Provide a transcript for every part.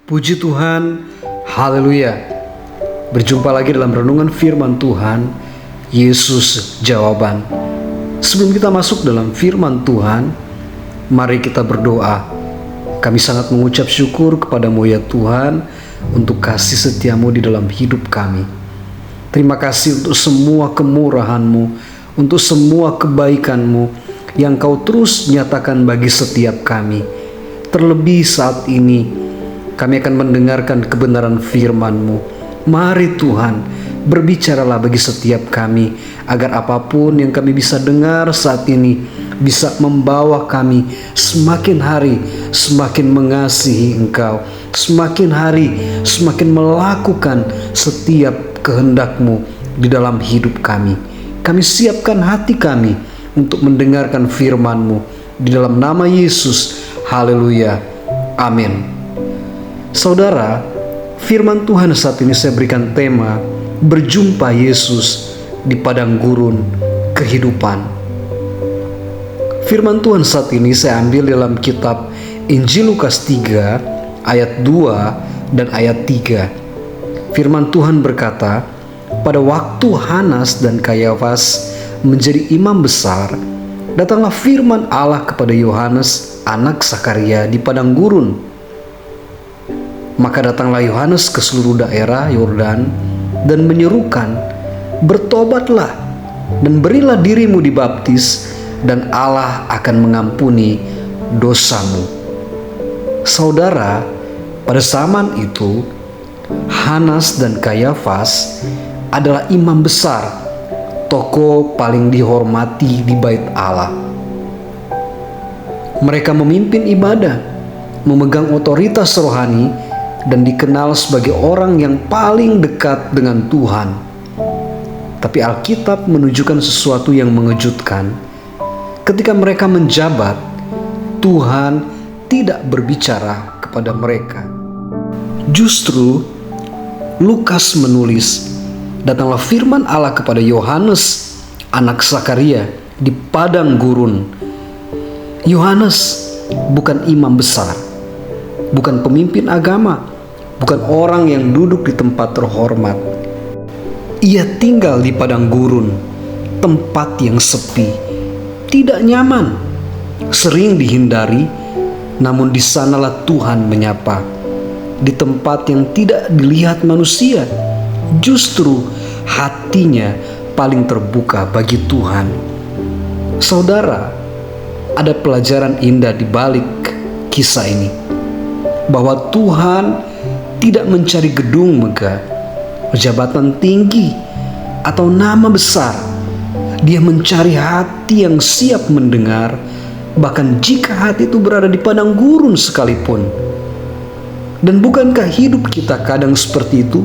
Puji Tuhan, haleluya. Berjumpa lagi dalam renungan firman Tuhan, Yesus jawaban. Sebelum kita masuk dalam firman Tuhan, mari kita berdoa. Kami sangat mengucap syukur kepadamu ya Tuhan, untuk kasih setiamu di dalam hidup kami. Terima kasih untuk semua kemurahan-Mu, untuk semua kebaikan-Mu yang Kau terus nyatakan bagi setiap kami. Terlebih saat ini, kami akan mendengarkan kebenaran firman-Mu. Mari Tuhan, berbicaralah bagi setiap kami, agar apapun yang kami bisa dengar saat ini bisa membawa kami semakin hari semakin mengasihi Engkau, semakin hari semakin melakukan setiap kehendak-Mu di dalam hidup kami. Kami siapkan hati kami untuk mendengarkan firman-Mu di dalam nama Yesus. Haleluya. Amin. Saudara, firman Tuhan saat ini saya berikan tema berjumpa Yesus di padang gurun kehidupan. Firman Tuhan saat ini saya ambil dalam kitab Injil Lukas 3 ayat 2 dan ayat 3. Firman Tuhan berkata, pada waktu Hanas dan Kayafas menjadi imam besar, datanglah firman Allah kepada Yohanes anak Sakaria di padang gurun. Maka datanglah Yohanes ke seluruh daerah Yordan dan menyerukan, bertobatlah dan berilah dirimu dibaptis, dan Allah akan mengampuni dosamu. Saudara, pada zaman itu Hanas dan Kayafas adalah imam besar, tokoh paling dihormati di bait Allah. Mereka memimpin ibadah, memegang otoritas rohani, dan dikenal sebagai orang yang paling dekat dengan Tuhan. Tapi Alkitab menunjukkan sesuatu yang mengejutkan. Ketika mereka menjabat, Tuhan tidak berbicara kepada mereka. Justru Lukas menulis, datanglah firman Allah kepada Yohanes anak Sakaria di padang gurun. Yohanes bukan imam besar, bukan pemimpin agama, bukan orang yang duduk di tempat terhormat. Ia tinggal di padang gurun, tempat yang sepi, tidak nyaman, sering dihindari, namun di sanalah Tuhan menyapa. Di tempat yang tidak dilihat manusia, justru hatinya paling terbuka bagi Tuhan. Saudara, ada pelajaran indah di balik kisah ini, bahwa Tuhan tidak mencari gedung megah, jabatan tinggi, atau nama besar. Dia mencari hati yang siap mendengar, bahkan jika hati itu berada di padang gurun sekalipun. Dan bukankah hidup kita kadang seperti itu?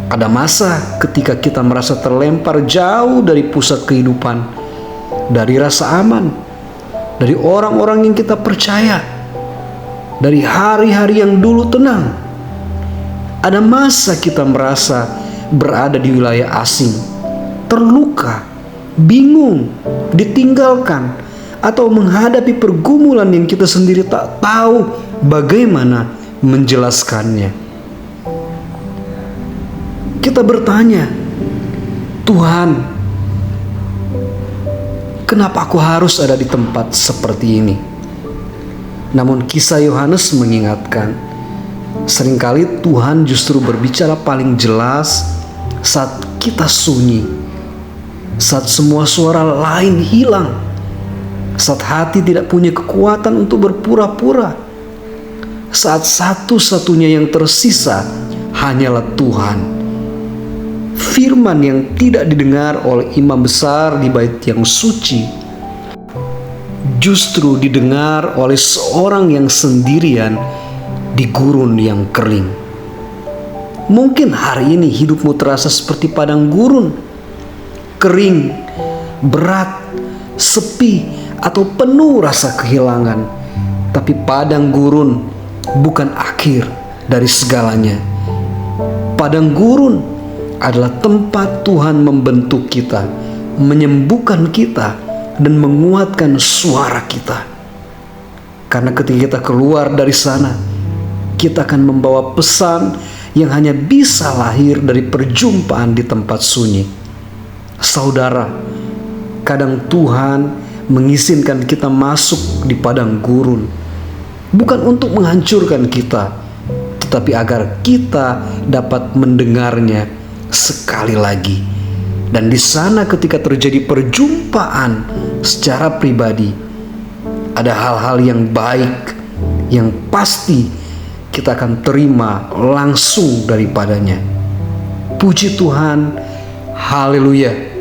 Ada masa ketika kita merasa terlempar jauh dari pusat kehidupan, dari rasa aman, dari orang-orang yang kita percaya, dari hari-hari yang dulu tenang. Ada masa kita merasa berada di wilayah asing, terluka, bingung, ditinggalkan, atau menghadapi pergumulan yang kita sendiri tak tahu bagaimana menjelaskannya. Kita bertanya, Tuhan, kenapa aku harus ada di tempat seperti ini? Namun kisah Yohanes mengingatkan, seringkali Tuhan justru berbicara paling jelas saat kita sunyi, saat semua suara lain hilang, saat hati tidak punya kekuatan untuk berpura-pura, saat satu-satunya yang tersisa hanyalah Tuhan. Firman yang tidak didengar oleh imam besar di bait yang suci, justru didengar oleh seorang yang sendirian di gurun yang kering. Mungkin hari ini hidupmu terasa seperti padang gurun, kering, berat, sepi, atau penuh rasa kehilangan. Tapi padang gurun bukan akhir dari segalanya. Padang gurun adalah tempat Tuhan membentuk kita, menyembuhkan kita, dan menguatkan suara kita. Karena ketika kita keluar dari sana, kita akan membawa pesan yang hanya bisa lahir dari perjumpaan di tempat sunyi. Saudara, kadang Tuhan mengizinkan kita masuk di padang gurun, bukan untuk menghancurkan kita, tetapi agar kita dapat mendengarnya sekali lagi. Dan di sana ketika terjadi perjumpaan secara pribadi, ada hal-hal yang baik yang pasti kita akan terima langsung daripadanya. Puji Tuhan, haleluya.